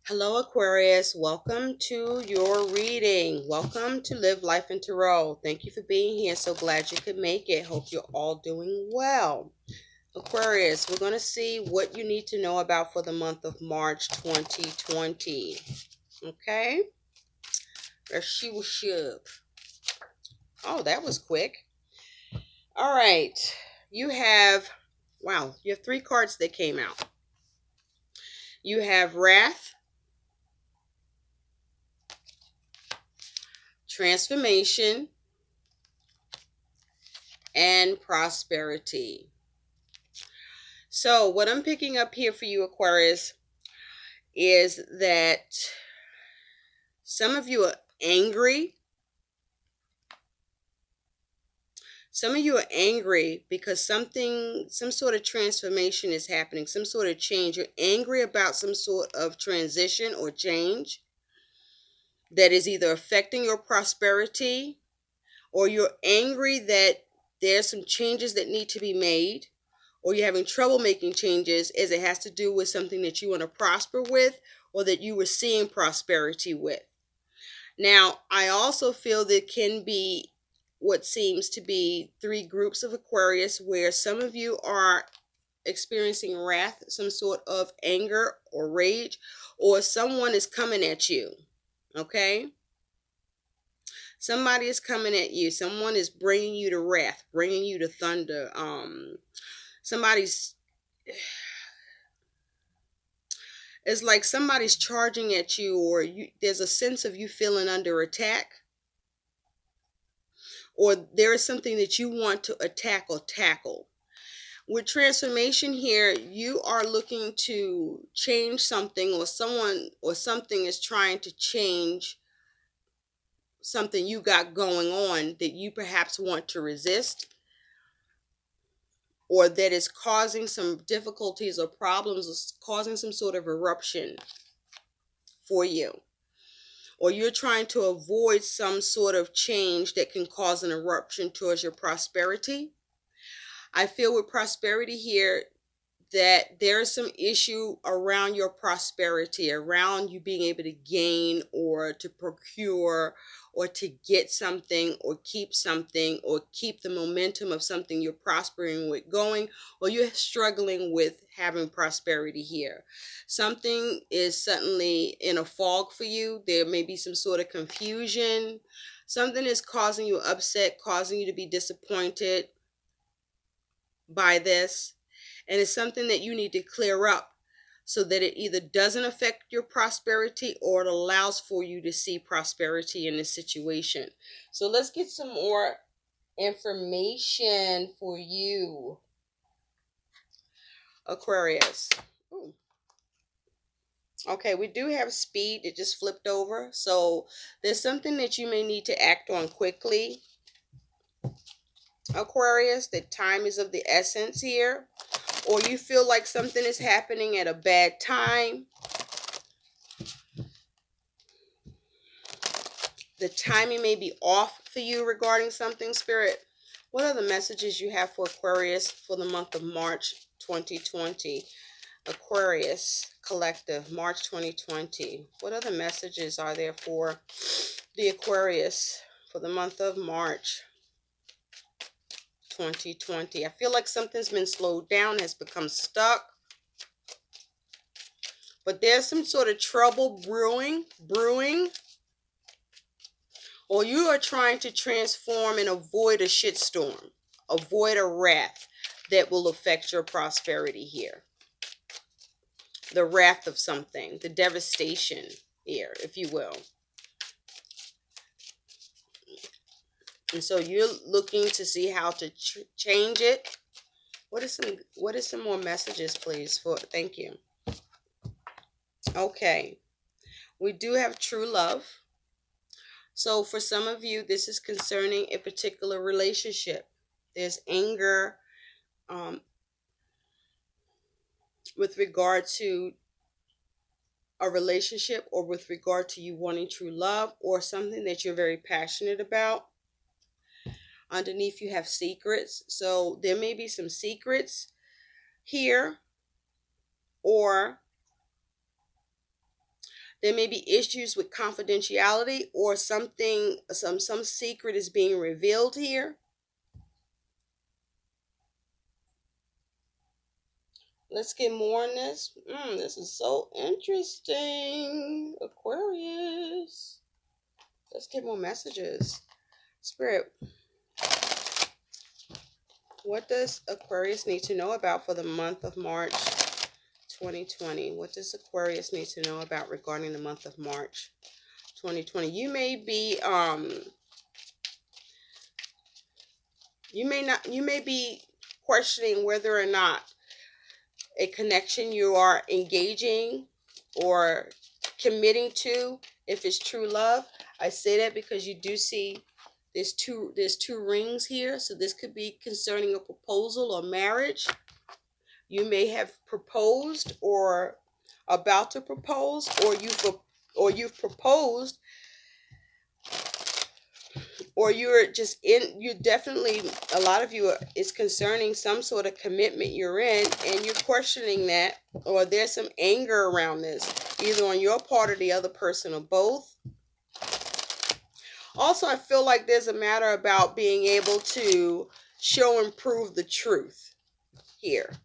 Hello, Aquarius. Welcome to your reading. Welcome to Live Life in Tarot. Thank you for being here. So glad you could make it. Hope you're all doing well. Aquarius, we're going to see what you need to know about for the month of March 2020. Okay? Shub. Oh, that was quick. All right. You have, wow, you have three cards that came out. You have Wrath, Transformation, and Prosperity. So what I'm picking up here for you, Aquarius, is that some of you are angry. Some of you are angry because some sort of transformation is happening, some sort of change. You're angry about some sort of transition or change that is either affecting your prosperity, or you're angry that there's some changes that need to be made, or you're having trouble making changes as it has to do with something that you want to prosper with or that you were seeing prosperity with. Now, I also feel there can be what seems to be three groups of Aquarius, where some of you are experiencing wrath, some sort of anger or rage, or someone is coming at you. Okay? Somebody is coming at you. Someone is bringing you to wrath, bringing you to thunder. Somebody's It's like somebody's charging at you, or there's a sense of you feeling under attack, or there is something that you want to attack or tackle. With transformation here, you are looking to change something, or someone or something is trying to change something you got going on that you perhaps want to resist, or that is causing some difficulties or problems, or causing some sort of eruption for you. Or you're trying to avoid some sort of change that can cause an eruption towards your prosperity. I feel with prosperity here that there's some issue around your prosperity, around you being able to gain or to procure or to get something or keep something or keep the momentum of something you're prospering with going, or you're struggling with having prosperity here. Something is suddenly in a fog for you. There may be some sort of confusion. Something is causing you upset, causing you to be disappointed by this, and it's something that you need to clear up so that it either doesn't affect your prosperity or it allows for you to see prosperity in this situation. So let's get some more information for you, Aquarius. Ooh. Okay, we do have speed. It just flipped over. So there's something that you may need to act on quickly, Aquarius. The time is of the essence here. Or you feel like something is happening at a bad time. The timing may be off for you regarding something, Spirit. What are the messages you have for Aquarius for the month of March 2020? Aquarius Collective, March 2020. What other messages are there for the Aquarius for the month of March 2020? I feel like something's been slowed down, has become stuck. But there's some sort of trouble brewing, or you are trying to transform and avoid a shitstorm, avoid a wrath that will affect your prosperity here. The wrath of something, the devastation here, if you will. And so you're looking to see how to change it. What is some more messages, please? Thank you. Okay. We do have true love. So for some of you, this is concerning a particular relationship. There's anger with regard to a relationship, or with regard to you wanting true love, or something that you're very passionate about. Underneath you have secrets. So there may be some secrets here, or There may be issues with confidentiality, or something, some secret is being revealed here. Let's get more on this. This is so interesting, Aquarius. Let's get more messages. Spirit, what does Aquarius need to know about for the month of March 2020? What does Aquarius need to know about regarding the month of March 2020? You may be you may be questioning whether or not a connection you are engaging or committing to, if it's true love. I say that because you do see there's two rings here, so this could be concerning a proposal or marriage. You may have proposed or about to propose, or you've proposed, or you're just in, you definitely, a lot of you is concerning some sort of commitment you're in, and you're questioning that, or there's some anger around this, either on your part or the other person, or both. Also, I feel like there's a matter about being able to show and prove the truth here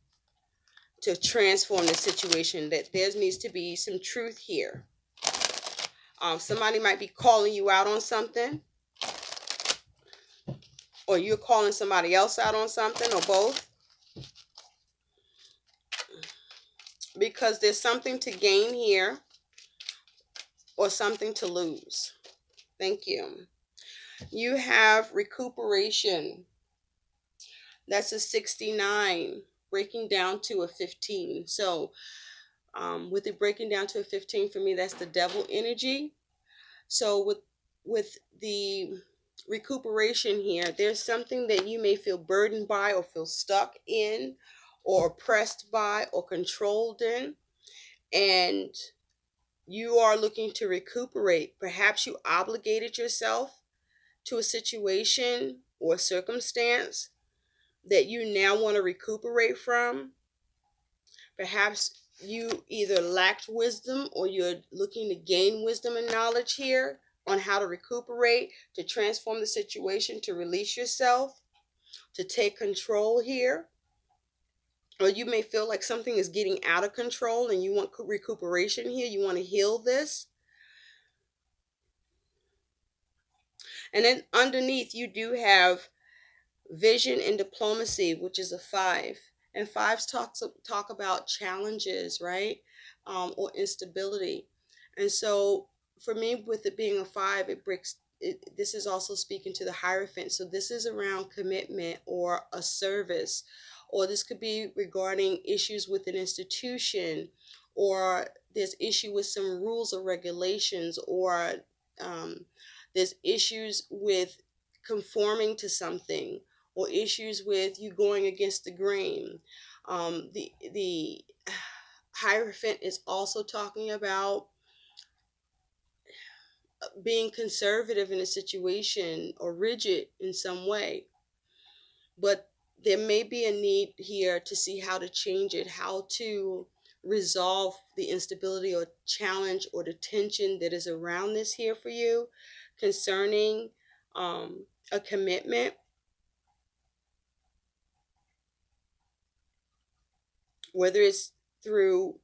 to transform the situation, that there needs to be some truth here. Somebody might be calling you out on something, or you're calling somebody else out on something, or both. Because there's something to gain here, or something to lose. Thank you. You have recuperation. That's a 69, breaking down to a 15. So with it breaking down to a 15, for me, that's the devil energy. So with the recuperation here, there's something that you may feel burdened by, or feel stuck in, or oppressed by, or controlled in, and you are looking to recuperate. Perhaps you obligated yourself to a situation or circumstance that you now want to recuperate from. Perhaps you either lacked wisdom, or you're looking to gain wisdom and knowledge here on how to recuperate, to transform the situation, to release yourself, to take control here. Or you may feel like something is getting out of control and you want recuperation here. You want to heal this. And then underneath, you do have vision and diplomacy, which is a 5. And 5s talk about challenges, right? Or instability. And so for me, with it being a 5, this is also speaking to the Hierophant. So this is around commitment or a service, or this could be regarding issues with an institution, or there's issue with some rules or regulations, or there's issues with conforming to something, or issues with you going against the grain. The Hierophant is also talking about being conservative in a situation, or rigid in some way. But there may be a need here to see how to change it, how to resolve the instability or challenge or the tension that is around this here for you concerning a commitment. Whether it's through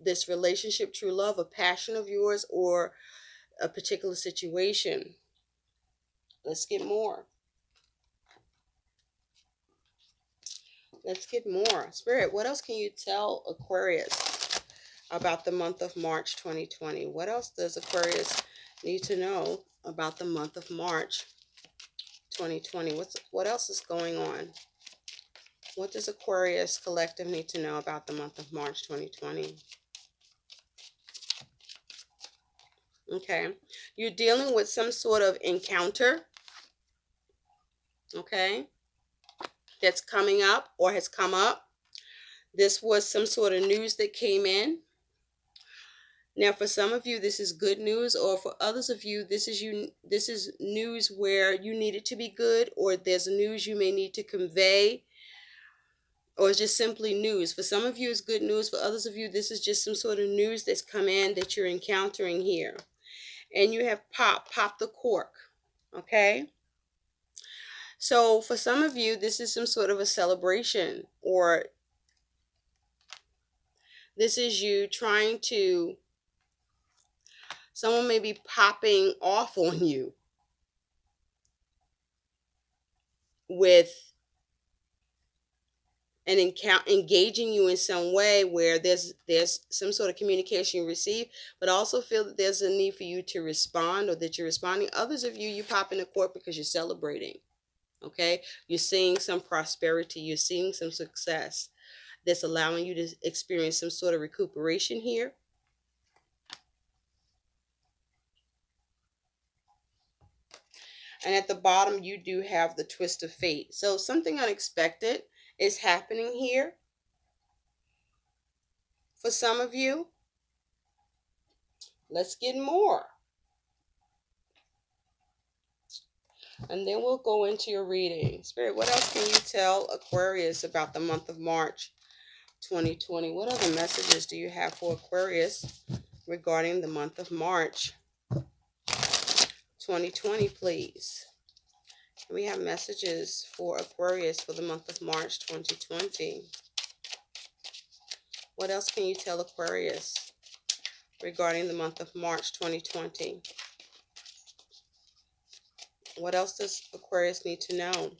this relationship, true love, a passion of yours, or a particular situation. Let's get more. Let's get more. Spirit, what else can you tell Aquarius about the month of March 2020? What else does Aquarius need to know about the month of March 2020? What else is going on? What does Aquarius Collective need to know about the month of March 2020? Okay. You're dealing with some sort of encounter. Okay. That's coming up or has come up. This was some sort of news that came in. Now, for some of you, this is good news, or for others of you, this is news where you need it to be good, or there's news you may need to convey or it's just simply news. For some of you, it's good news. For others of you, this is just some sort of news that's come in that you're encountering here. And you have pop the cork. Okay? So for some of you, this is some sort of a celebration, or this is you trying to, someone may be popping off on you with and engaging you in some way where there's some sort of communication you receive, but also feel that there's a need for you to respond, or that you're responding. Others of you pop in the court because you're celebrating. Okay, you're seeing some prosperity, you're seeing some success that's allowing you to experience some sort of recuperation here. And at the bottom, you do have the twist of fate. So something unexpected is happening here for some of you. Let's get more. And then we'll go into your reading. Spirit, what else can you tell Aquarius about the month of March 2020? What other messages do you have for Aquarius regarding the month of March 2020, please? We have messages for Aquarius for the month of March 2020. What else can you tell Aquarius regarding the month of March 2020? What else does Aquarius need to know?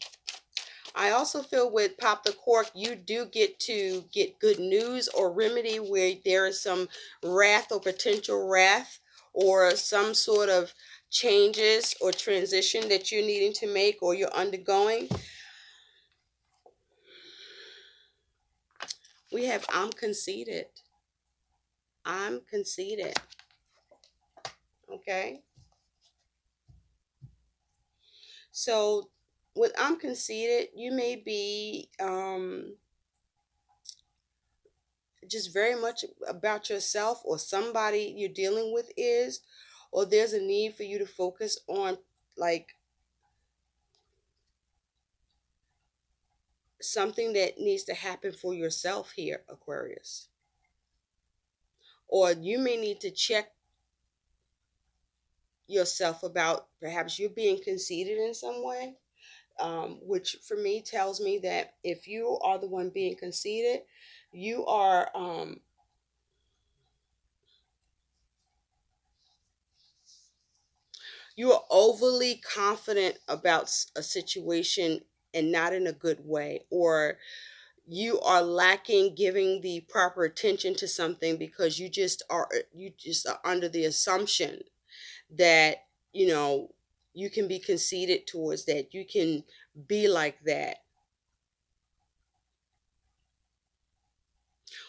I also feel with Pop the Cork, you do get to get good news or remedy where there is some wrath or potential wrath, or some sort of changes or transition that you're needing to make or you're undergoing. We have I'm conceited. I'm conceited. Okay. So with I'm conceited, you may be just very much about yourself, or somebody you're dealing with is, or there's a need for you to focus on like something that needs to happen for yourself here, Aquarius. Or you may need to check yourself about perhaps you're being conceited in some way, which for me tells me that if you are the one being conceited, you are you are overly confident about a situation, and not in a good way, or you are lacking giving the proper attention to something because you just are under the assumption that you can be conceited towards that, you can be like that,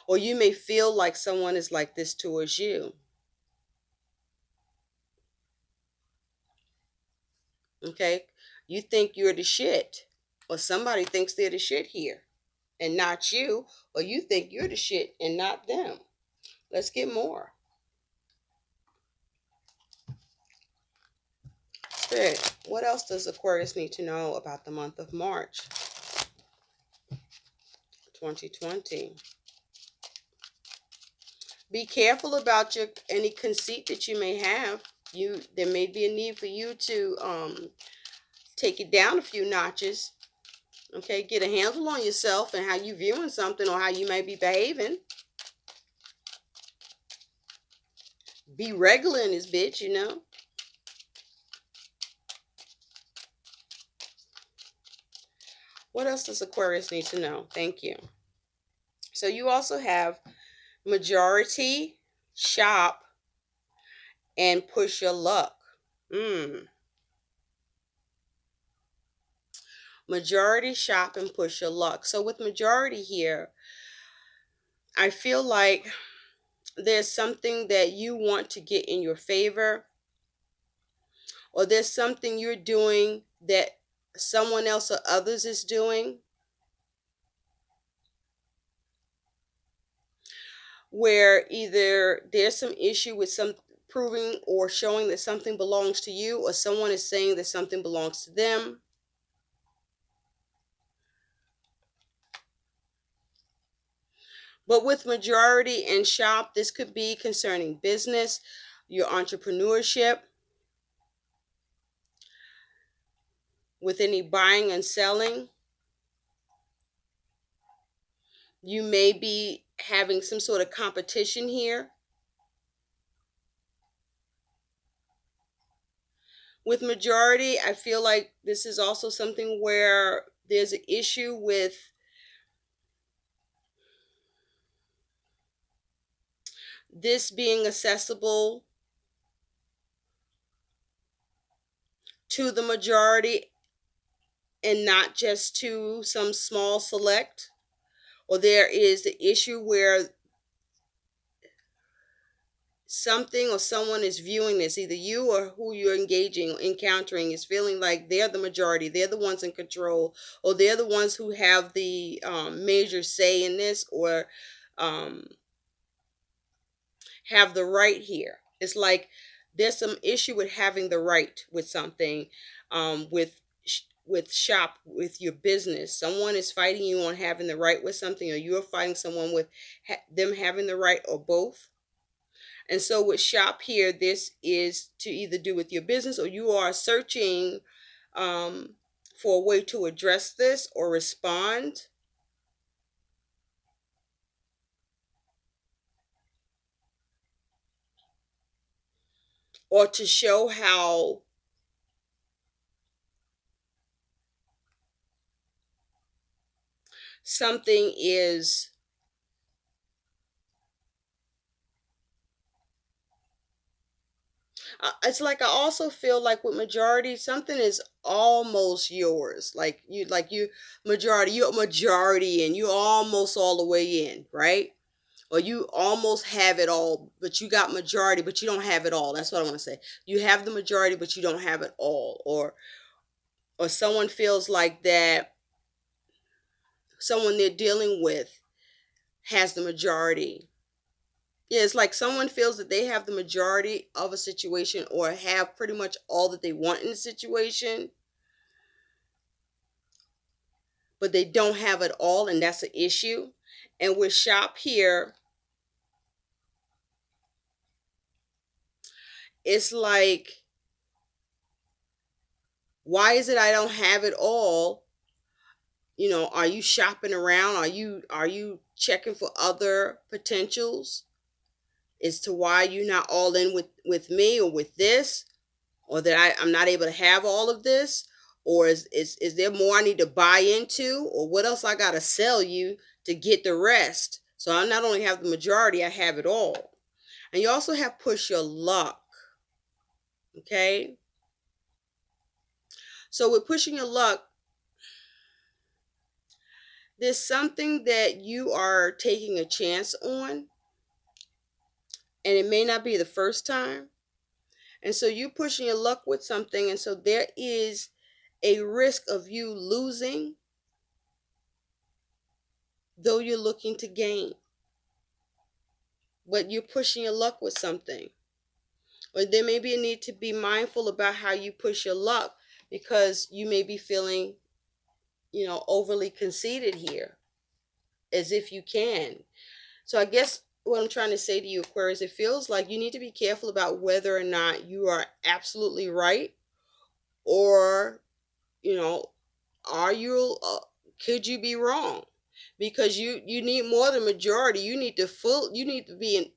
or you may feel like someone is like this towards you. Okay, you think you're the shit, or somebody thinks they're the shit here and not you, or you think you're the shit and not them. Let's get more. Spirit, what else does Aquarius need to know about the month of March 2020? Be careful about any conceit that you may have. There may be a need for you to take it down a few notches. Okay, get a handle on yourself and how you viewing something, or how you may be behaving. Be regular in this bitch. What else does Aquarius need to know? Thank you. So you also have majority, shop, and push your luck. Majority, shop, and push your luck. So with majority here, I feel like there's something that you want to get in your favor, or there's something you're doing that someone else or others is doing, where either there's some issue with some proving or showing that something belongs to you, or someone is saying that something belongs to them. But with majority and shop, this could be concerning business, your entrepreneurship, with any buying and selling. You may be having some sort of competition here. With majority, I feel like this is also something where there's an issue with this being accessible to the majority and not just to some small select. Or there is the issue where something or someone is viewing this, either you or who you're engaging or encountering, is feeling like they're the majority, they're the ones in control, or they're the ones who have the major say in this, or um, have the right here. It's like there's some issue with having the right with something, with shop, with your business. Someone is fighting you on having the right with something, or you're fighting someone with them having the right, or both. And so with shop here, this is to either do with your business, or you are searching um, for a way to address this or respond, or to show how something is it's like I also feel like with majority, something is almost yours. Like you majority, you're a majority and you're almost all the way in, right? Or you almost have it all, but you got majority, but you don't have it all. That's what I want to say. You have the majority, but you don't have it all. Or someone feels like that someone they're dealing with has the majority. Yeah, it's like someone feels that they have the majority of a situation, or have pretty much all that they want in the situation, but they don't have it all, and that's an issue. And with shop here, it's like, why is it I don't have it all? Are you shopping around? Are you checking for other potentials as to why you're not all in with me or with this, or that I'm not able to have all of this? Or is there more I need to buy into, or what else I gotta sell you to get the rest? So I not only have the majority, I have it all. And you also have push your luck. Okay. So with pushing your luck, there's something that you are taking a chance on, and it may not be the first time. And so you pushing your luck with something, and so there is a risk of you losing, though you're looking to gain. But you're pushing your luck with something. Or there may be a need to be mindful about how you push your luck, because you may be feeling, overly conceited here, as if you can. So I guess what I'm trying to say to you, Aquarius, it feels like you need to be careful about whether or not you are absolutely right, or, you know, are you, could you be wrong? Because you need more than majority. You need to be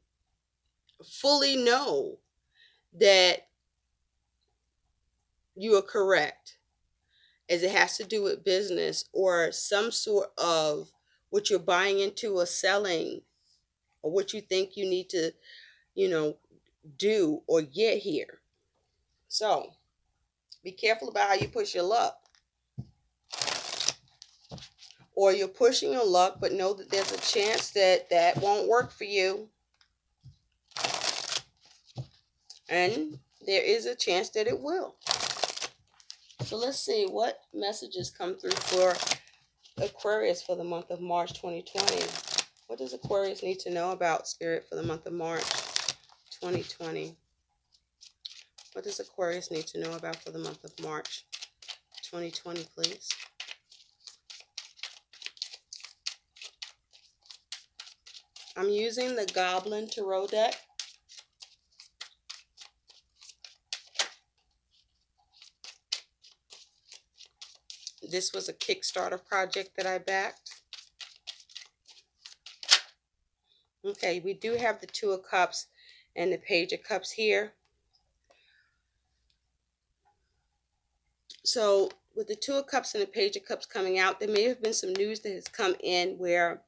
fully know that you are correct, as it has to do with business or some sort of what you're buying into or selling, or what you think you need to, you know, do or get here. So be careful about how you push your luck. Or you're pushing your luck, but know that there's a chance that that won't work for you. And there is a chance that it will. So let's see what messages come through for Aquarius for the month of March 2020. What does Aquarius need to know about Spirit for the month of March 2020? What does Aquarius need to know about for the month of March 2020, please? I'm using the Goblin Tarot deck. This was a Kickstarter project that I backed. Okay, we do have the Two of Cups and the Page of Cups here. So with the Two of Cups and the Page of Cups coming out, there may have been some news that has come in where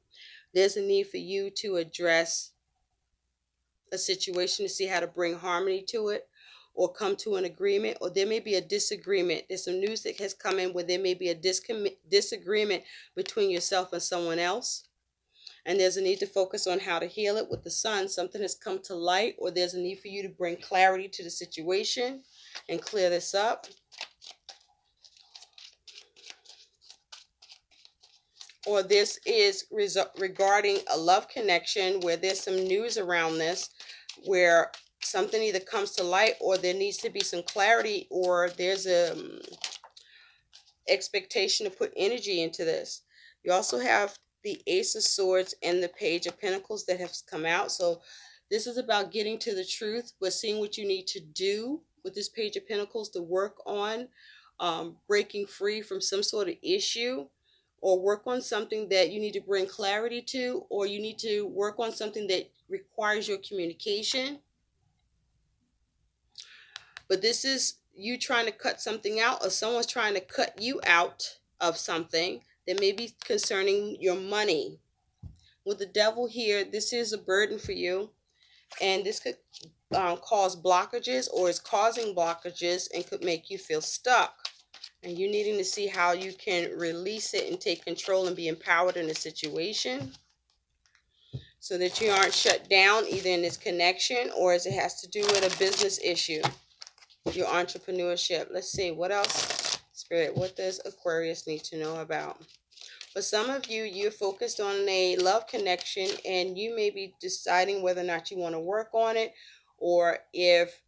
there's a need for you to address a situation to see how to bring harmony to it or come to an agreement, or there may be a disagreement. There's some news that has come in where there may be a disagreement between yourself and someone else. And there's a need to focus on how to heal it. With the Sun, something has come to light, or there's a need for you to bring clarity to the situation and clear this up. Or this is regarding a love connection where there's some news around this, where something either comes to light or there needs to be some clarity, or there's a expectation to put energy into this. You also have the Ace of Swords and the Page of Pentacles that have come out. So this is about getting to the truth, but seeing what you need to do with this Page of Pentacles to work on breaking free from some sort of issue, or work on something that you need to bring clarity to, or you need to work on something that requires your communication. But this is you trying to cut something out, or someone's trying to cut you out of something that may be concerning your money. With the Devil here, this is a burden for you, and this could cause blockages, or is causing blockages, and could make you feel stuck. And you needing to see how you can release it and take control and be empowered in the situation, so that you aren't shut down either in this connection or as it has to do with a business issue, your entrepreneurship. Let's see, what else? Spirit, what does Aquarius need to know about? For some of you, you're focused on a love connection, and you may be deciding whether or not you want to work on it, or if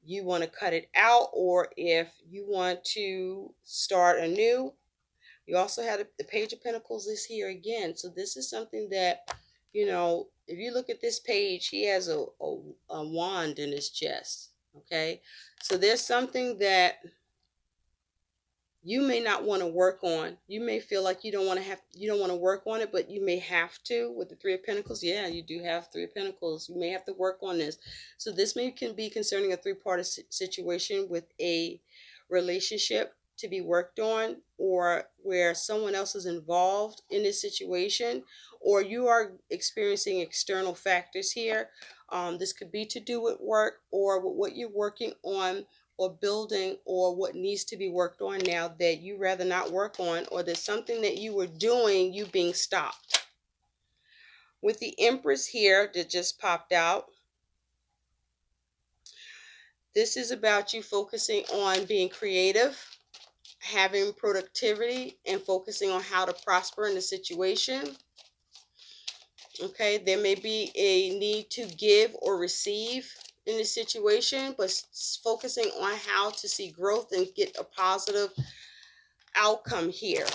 you want to cut it out, or if you want to start anew. You also had the Page of Pentacles is here again. So this is something that, you know, if you look at this page, he has a wand in his chest. Okay. So there's something that you may not want to work on. You may feel like you don't want to work on it, but you may have to. With the Three of Pentacles, yeah, you do have Three of Pentacles. You may have to work on this. So this can be concerning a three-party situation with a relationship to be worked on, or where someone else is involved in this situation, or you are experiencing external factors here. This could be to do with work, or with what you're working on or building, or what needs to be worked on now that you rather not work on, or there's something that you were doing, you being stopped. With the Empress here that just popped out, this is about you focusing on being creative, having productivity, and focusing on how to prosper in the situation. Okay, there may be a need to give or receive in this situation, but focusing on how to see growth and get a positive outcome here.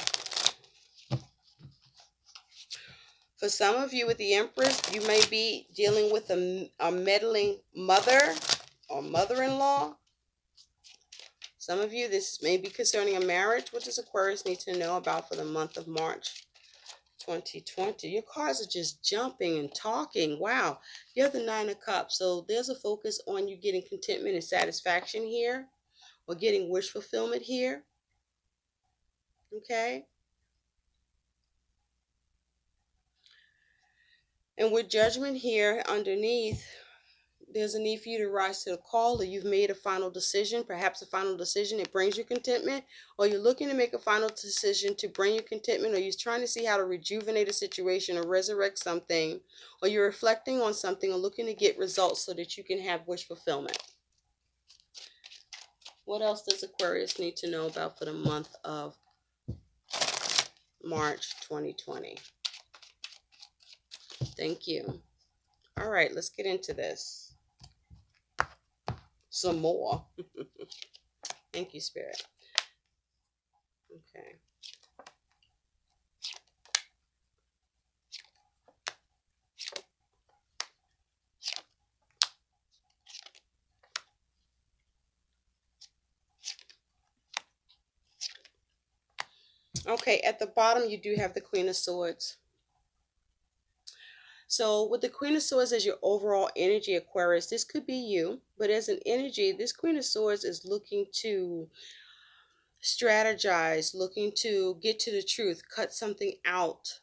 For some of you with the Empress, you may be dealing with a meddling mother or mother-in-law. Some of you, this may be concerning a marriage. What does Aquarius need to know about for the month of March 2020? Your cards are just jumping and talking. Wow. You have the Nine of Cups. So there's a focus on you getting contentment and satisfaction here, or getting wish fulfillment here. Okay. And with Judgment here underneath, there's a need for you to rise to the call, or you've made a final decision, perhaps a final decision that brings you contentment, or you're looking to make a final decision to bring you contentment, or you're trying to see how to rejuvenate a situation or resurrect something, or you're reflecting on something or looking to get results so that you can have wish fulfillment. What else does Aquarius need to know about for the month of March 2020? Thank you. All right, let's get into this some more. Thank you, Spirit. Okay. Okay, at the bottom you do have the Queen of Swords. So with the Queen of Swords as your overall energy, Aquarius, this could be you, but as an energy, this Queen of Swords is looking to strategize, looking to get to the truth, cut something out,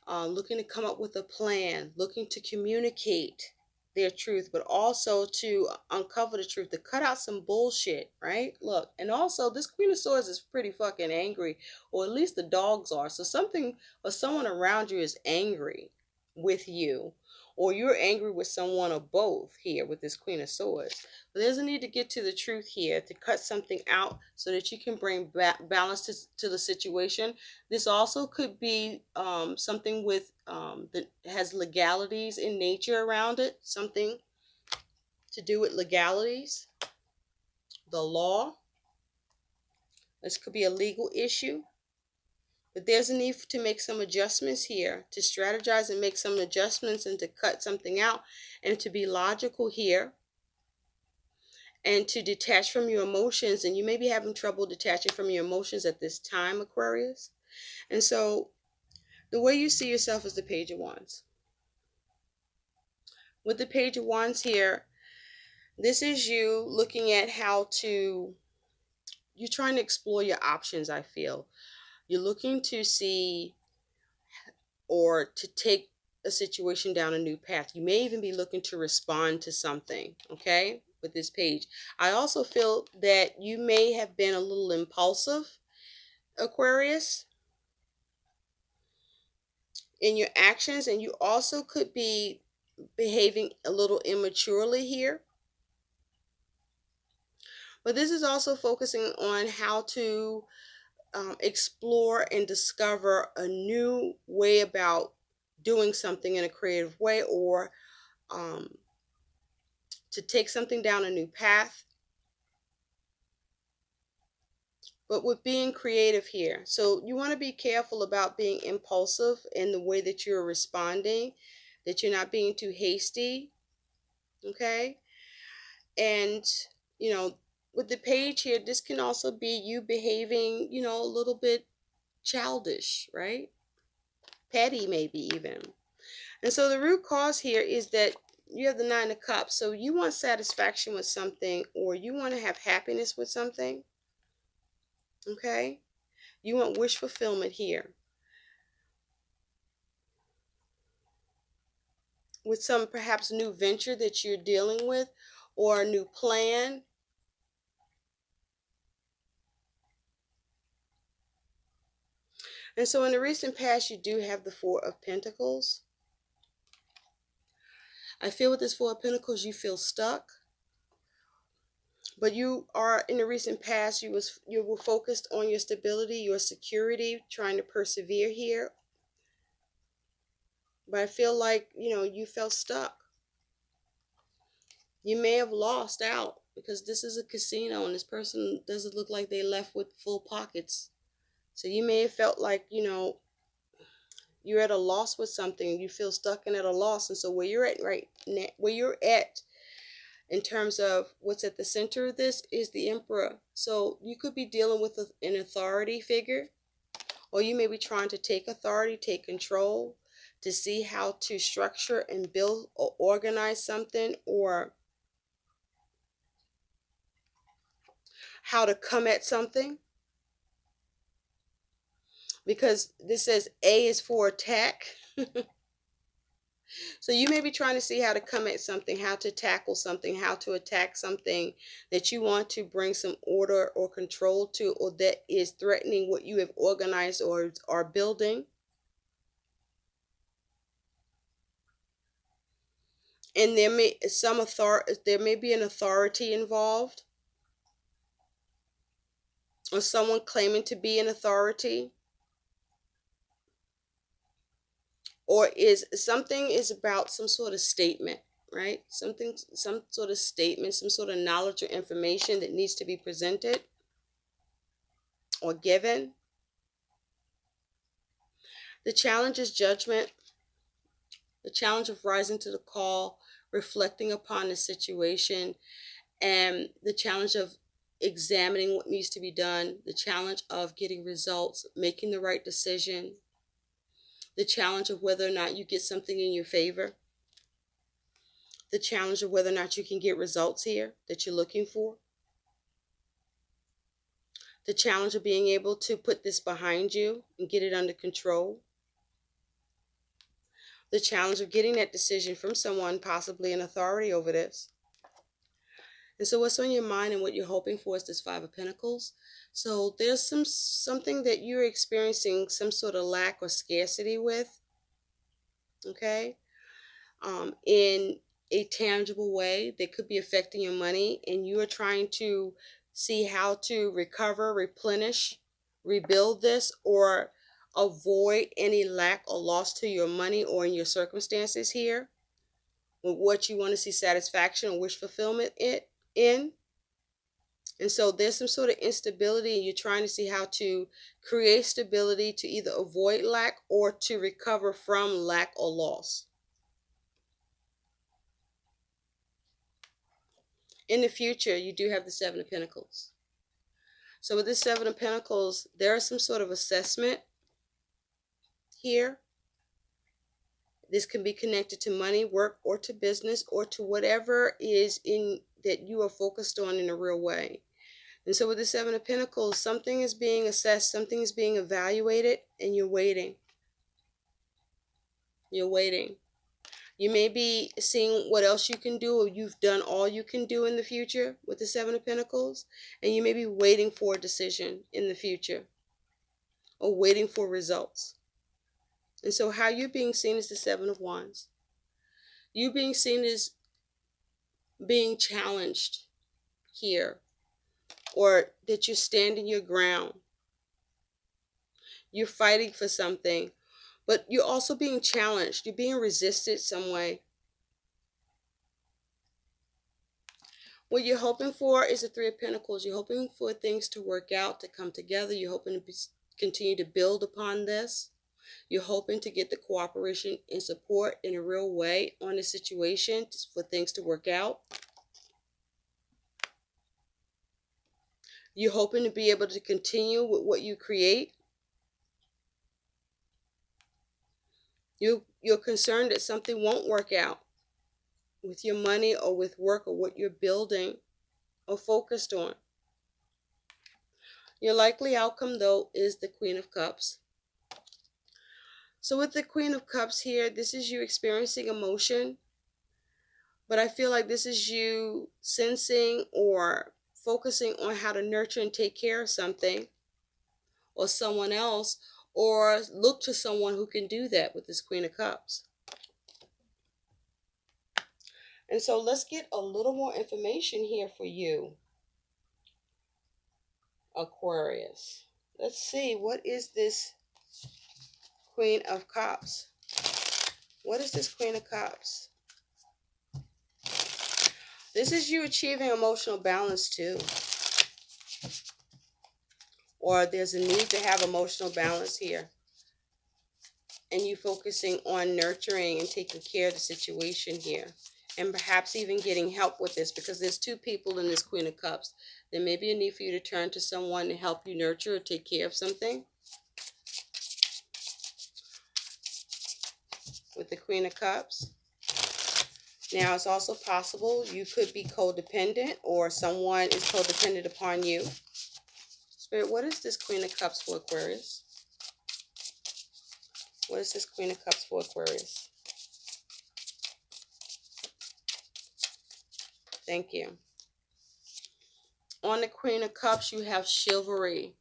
looking to come up with a plan, looking to communicate their truth, but also to uncover the truth, to cut out some bullshit, right? Look, and also this Queen of Swords is pretty fucking angry, or at least the dogs are. So something or someone around you is angry with you, or you're angry with someone, or both here with this Queen of Swords. But there's a need to get to the truth here, to cut something out so that you can bring balance to the situation. This also could be something with that has legalities in nature around it, something to do with legalities, the law. This could be a legal issue. But there's a need to make some adjustments here, to strategize and make some adjustments and to cut something out and to be logical here and to detach from your emotions. And you may be having trouble detaching from your emotions at this time, Aquarius. And so the way you see yourself is the Page of Wands. With the Page of Wands here, this is you looking at how to, you're trying to explore your options, I feel. You're looking to see or to take a situation down a new path. You may even be looking to respond to something, okay, with this page. I also feel that you may have been a little impulsive, Aquarius, in your actions, and you also could be behaving a little immaturely here. But this is also focusing on how to explore and discover a new way about doing something in a creative way, or um, to take something down a new path, but with being creative here. So you want to be careful about being impulsive in the way that you're responding, that you're not being too hasty, okay? And, you know, with the page here, this can also be you behaving, you know, a little bit childish, right? Petty, maybe even. And so the root cause here is that you have the Nine of Cups. So you want satisfaction with something, or you want to have happiness with something, okay? You want wish fulfillment here. With some perhaps new venture that you're dealing with, or a new plan. And so in the recent past, you do have the Four of Pentacles. I feel with this Four of Pentacles, you feel stuck. But you are, in the recent past, you were focused on your stability, your security, trying to persevere here. But I feel like, you know, you felt stuck. You may have lost out, because this is a casino and this person doesn't look like they left with full pockets. So you may have felt like, you know, you're at a loss with something, you feel stuck and at a loss. And so where you're at right now, where you're at in terms of what's at the center of this is the Emperor. So you could be dealing with an authority figure, or you may be trying to take authority, take control, to see how to structure and build or organize something, or how to come at something. Because this says A is for attack. So you may be trying to see how to come at something, how to tackle something, how to attack something that you want to bring some order or control to, or that is threatening what you have organized or are building. And there may be an authority involved, or someone claiming to be an authority, or is about some sort of statement, right? Some sort of statement, some sort of knowledge or information that needs to be presented or given. The challenge is judgment, the challenge of rising to the call, reflecting upon the situation, and the challenge of examining what needs to be done, the challenge of getting results, making the right decision, the challenge of whether or not you get something in your favor, the challenge of whether or not you can get results here that you're looking for, the challenge of being able to put this behind you and get it under control, the challenge of getting that decision from someone, possibly an authority over this. And so what's on your mind and what you're hoping for is this Five of Pentacles. So there's something that you're experiencing some sort of lack or scarcity with, okay, in a tangible way that could be affecting your money, and you are trying to see how to recover, replenish, rebuild this, or avoid any lack or loss to your money or in your circumstances here, with what you want to see satisfaction or wish fulfillment in. And so there's some sort of instability, and you're trying to see how to create stability to either avoid lack or to recover from lack or loss. In the future, you do have the Seven of Pentacles. So with this Seven of Pentacles, there is some sort of assessment here. This can be connected to money, work, or to business, or to whatever is in that you are focused on in a real way. And so with the Seven of Pentacles, something is being assessed, something is being evaluated, and you're waiting. You're waiting. You may be seeing what else you can do, or you've done all you can do in the future with the Seven of Pentacles, and you may be waiting for a decision in the future or waiting for results. And so how you're being seen is the Seven of Wands. You being seen as being challenged here, or that you're standing your ground. You're fighting for something, but you're also being challenged. You're being resisted some way. What you're hoping for is the Three of Pentacles. You're hoping for things to work out, to come together. You're hoping to continue to build upon this. You're hoping to get the cooperation and support in a real way on the situation for things to work out. You're hoping to be able to continue with what you create. You're concerned that something won't work out with your money or with work or what you're building or focused on. Your likely outcome, though, is the Queen of Cups. So with the Queen of Cups here, this is you experiencing emotion, but I feel like this is you sensing or focusing on how to nurture and take care of something or someone else, or look to someone who can do that with this Queen of Cups. And so let's get a little more information here for you, Aquarius. Let's see, what is this Queen of Cups? What is this Queen of Cups? This is you achieving emotional balance too. Or there's a need to have emotional balance here. And you focusing on nurturing and taking care of the situation here. And perhaps even getting help with this, because there's two people in this Queen of Cups. There may be a need for you to turn to someone to help you nurture or take care of something. With the Queen of Cups. Now, it's also possible you could be codependent, or someone is codependent upon you. Spirit, what is this Queen of Cups for Aquarius? What is this Queen of Cups for Aquarius? Thank you. On the Queen of Cups, you have chivalry.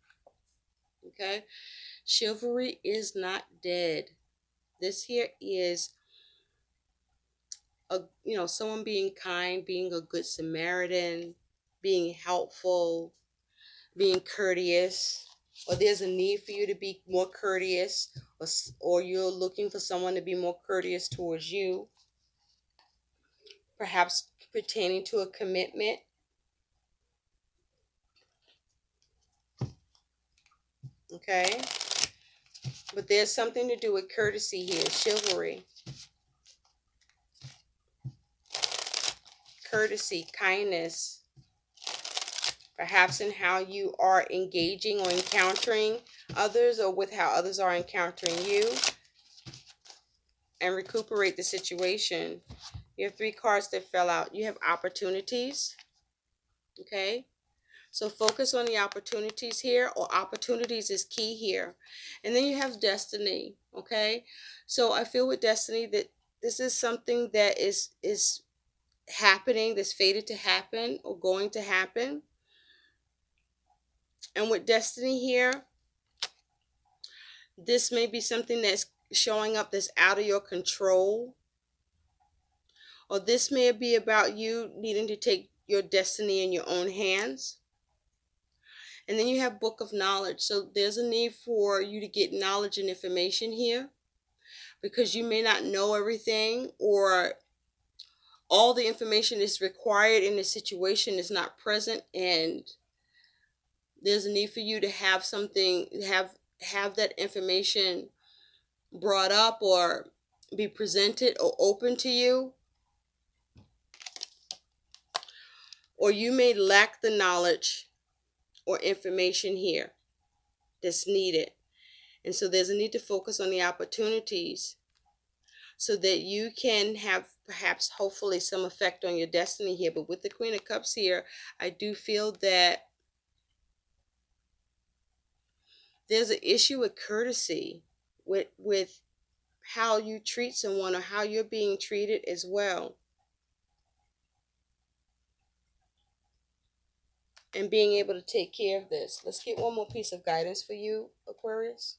Okay? Chivalry is not dead. This here is someone being kind, being a good Samaritan, being helpful, being courteous, or there's a need for you to be more courteous, or you're looking for someone to be more courteous towards you, perhaps pertaining to a commitment. Okay? But there's something to do with courtesy here, chivalry. Courtesy, kindness. perhaps in how you are engaging or encountering others, or with how others are encountering you, and recuperate the situation. You have 3 cards that fell out. You have opportunities, okay? So focus on the opportunities here, or opportunities is key here. And then you have destiny, okay? So I feel with destiny that this is something that is happening, that's fated to happen or going to happen. And with destiny here, this may be something that's showing up that's out of your control. Or this may be about you needing to take your destiny in your own hands. And then you have book of knowledge. So there's a need for you to get knowledge and information here, because you may not know everything, or all the information is required in the situation is not present, and there's a need for you to have something, have that information brought up or be presented or open to you. Or you may lack the knowledge or information here that's needed. And so there's a need to focus on the opportunities so that you can have perhaps hopefully some effect on your destiny here. But with the Queen of Cups here, I do feel that there's an issue with courtesy, with how you treat someone or how you're being treated as well. And being able to take care of this. Let's get one more piece of guidance for you, Aquarius.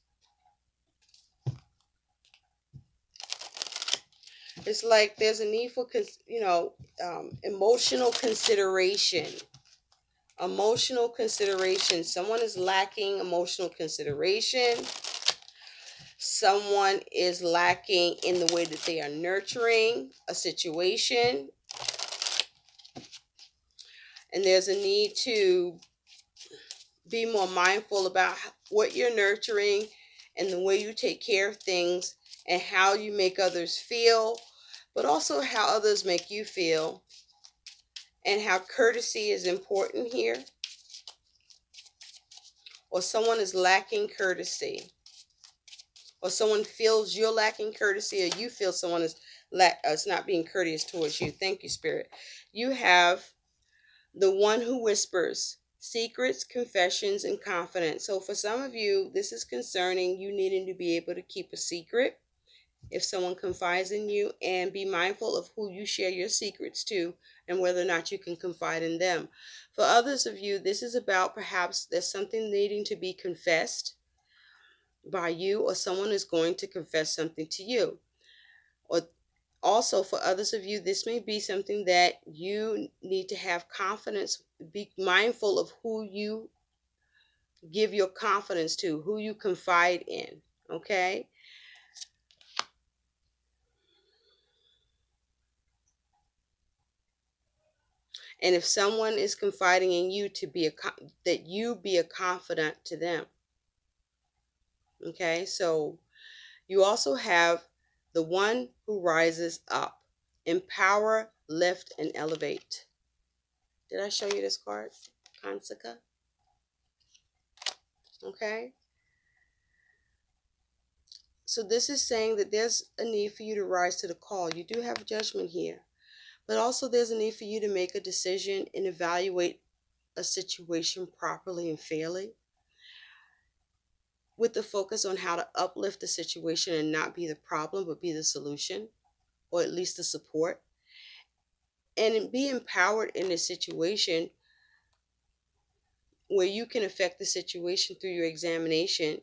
It's like there's a need for, emotional consideration. Emotional consideration. Someone is lacking emotional consideration. Someone is lacking in the way that they are nurturing a situation. And there's a need to be more mindful about what you're nurturing and the way you take care of things and how you make others feel, but also how others make you feel, and how courtesy is important here. Or someone is lacking courtesy, or someone feels you're lacking courtesy, or you feel someone is not being courteous towards you. Thank you, Spirit. You have the one who whispers secrets, confessions, and confidence. So for some of you, this is concerning you needing to be able to keep a secret if someone confides in you, and be mindful of who you share your secrets to and whether or not you can confide in them. For others of you, this is about perhaps there's something needing to be confessed by you, or someone is going to confess something to you. Or also for others of you, this may be something that you need to have confidence. Be mindful of who you give your confidence to, who you confide in, okay? And if someone is confiding in you, to be that you be a confidant to them. Okay, so you also have the one who rises up. Empower, lift, and elevate. Did I show you this card? Kansaka. Okay. So this is saying that there's a need for you to rise to the call. You do have judgment here. But also there's a need for you to make a decision and evaluate a situation properly and fairly, with the focus on how to uplift the situation and not be the problem, but be the solution, or at least the support. And be empowered in this situation where you can affect the situation through your examination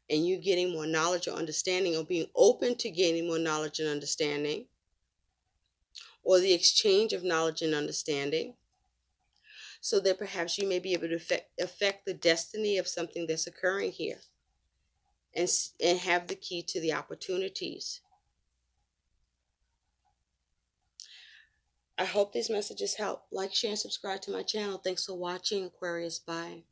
and you getting more knowledge or understanding, or being open to gaining more knowledge and understanding, or the exchange of knowledge and understanding, so that perhaps you may be able to affect the destiny of something that's occurring here, and have the key to the opportunities. I hope these messages help. Like, share, and subscribe to my channel. Thanks for watching, Aquarius. Bye.